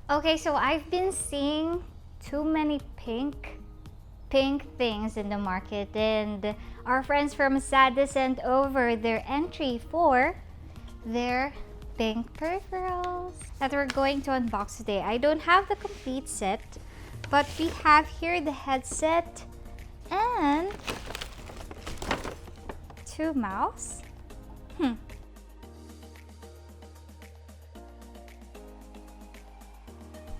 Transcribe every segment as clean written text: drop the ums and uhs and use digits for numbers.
Okay, so I've been seeing too many pink things in the market, and our friends from Sada sent over their entry for their pink peripherals that we're going to unbox today. I don't have the complete set, but we have here the headset and two mouse.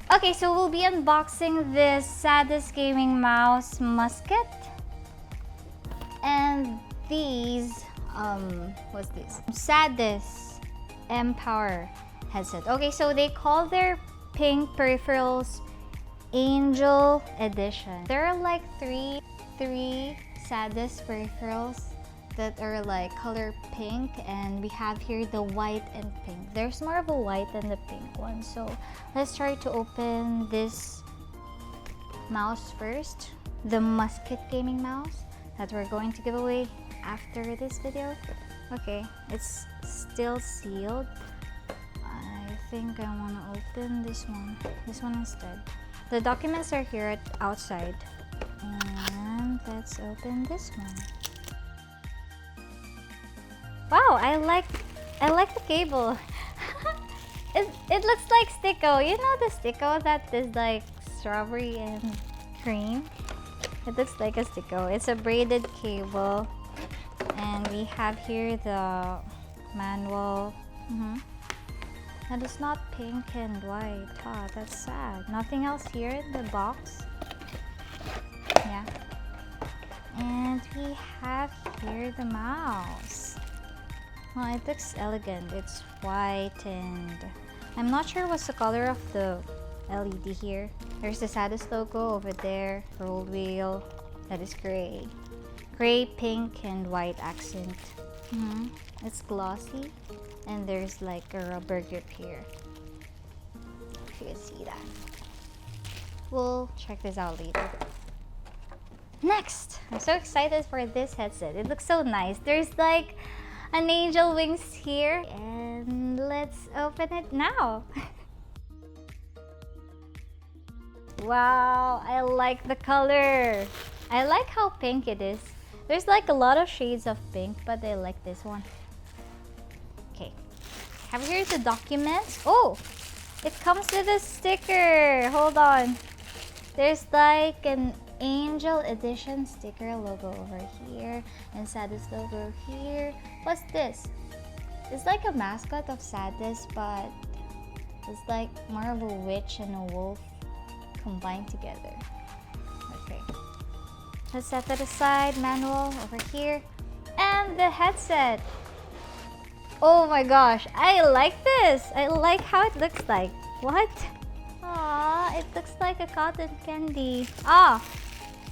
Okay, so we'll be unboxing this Saddest Gaming Mouse Musket and these what's this? Saddest Mpower headset. Okay, so they call their pink peripherals Angel Edition. There are like three Saddest peripherals that are like color pink, and we have here the white and pink. There's more of a white than the pink one, so let's try to open this mouse first, the Musket gaming mouse that we're going to give away after this video. Okay, it's still sealed. I think I want to open this one instead. The documents are here outside, and let's open this one. Wow, I like the cable. it looks like sticko. You know the sticko that is like strawberry and cream? It looks like a sticko. It's a braided cable, and we have here the manual. And it's not pink and white. Ah, that's sad. Nothing else here in the box. Yeah. And we have here the mouse. Well, it looks elegant. It's white, and I'm not sure what's the color of the LED here. There's the Saddest logo over there. Roll wheel. That is gray. Gray, pink, and white accent. It's glossy, and there's like a rubber grip here. If you can see that. We'll check this out later. Next! I'm so excited for this headset. It looks so nice. There's like an angel wings here, and let's open it now. Wow, I like the color. I like how pink it is. There's like a lot of shades of pink, but I like this one. Okay, here's the documents. Oh, it comes with a sticker. Hold on. There's like an Angel Edition sticker logo over here, and Saddest logo here. What's this? It's like a mascot of Saddest, but it's like more of a witch and a wolf combined together. Okay, let's set that aside. Manual over here, and the headset. Oh my gosh, I like this. I like how it looks like. What? Aw, it looks like a cotton candy. Ah,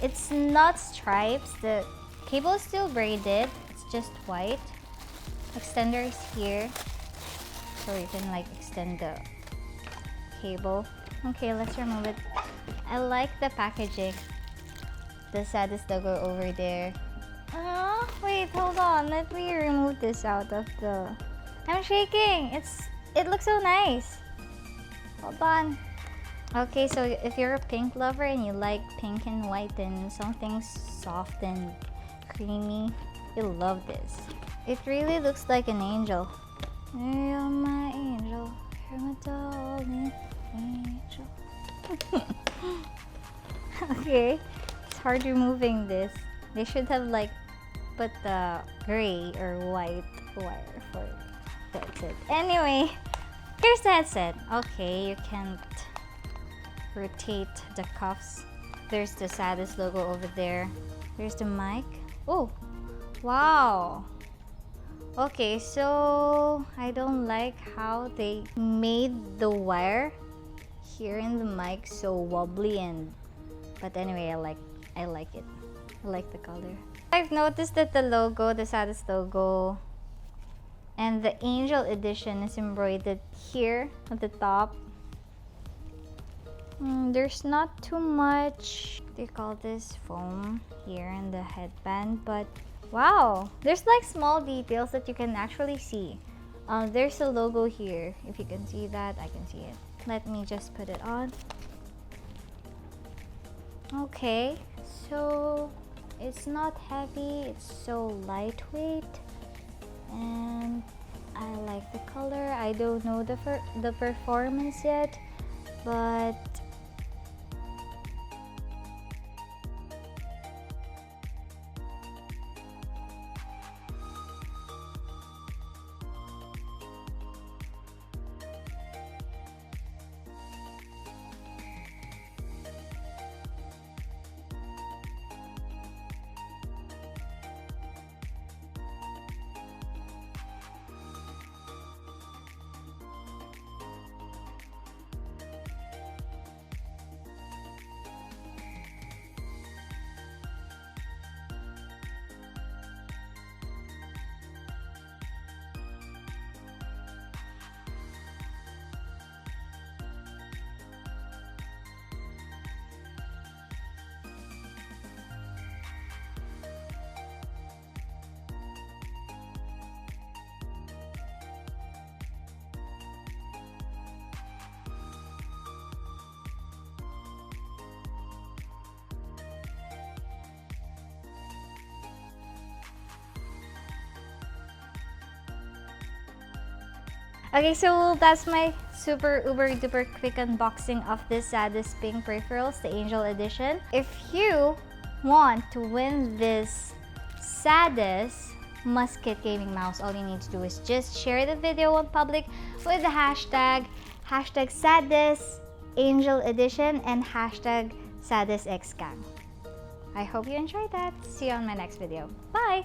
it's not stripes. The cable is still braided. It's just white. Extender is here, so you can like extend the cable. Okay, let's remove it. I like the packaging. The Saddest logo over there. Wait, hold on. Let me remove this out of the... I'm shaking. It looks so nice. Hold on. Okay, so if you're a pink lover and you like pink and white and something soft and creamy, you'll love this. It really looks like an angel. You're my angel. You're my darling angel. Okay, it's hard removing this. They should have like put the gray or white wire for it. That's it. Anyway, here's the headset. Okay, you can't rotate the cuffs. There's the Saddest logo over there. There's the mic. Oh, wow. Okay, so I don't like how they made the wire here in the mic so wobbly, but anyway, I like it. I like the color. I've noticed that the logo, the Saddest logo, and the Angel Edition is embroidered here at the top. There's not too much, they call this foam here in the headband, but wow, there's like small details that you can actually see. There's a logo here. If you can see that, I can see it. Let me just put it on. Okay, so it's not heavy, it's so lightweight, and I like the color. I don't know the performance yet, but okay, so that's my super uber duper quick unboxing of this Saddest Pink Peripherals, the Angel Edition. If you want to win this Saddest Musket gaming mouse, all you need to do is just share the video on public with the hashtag Saddest Angel Edition and hashtag SaddestXgang. I hope you enjoyed that. See you on my next video. Bye!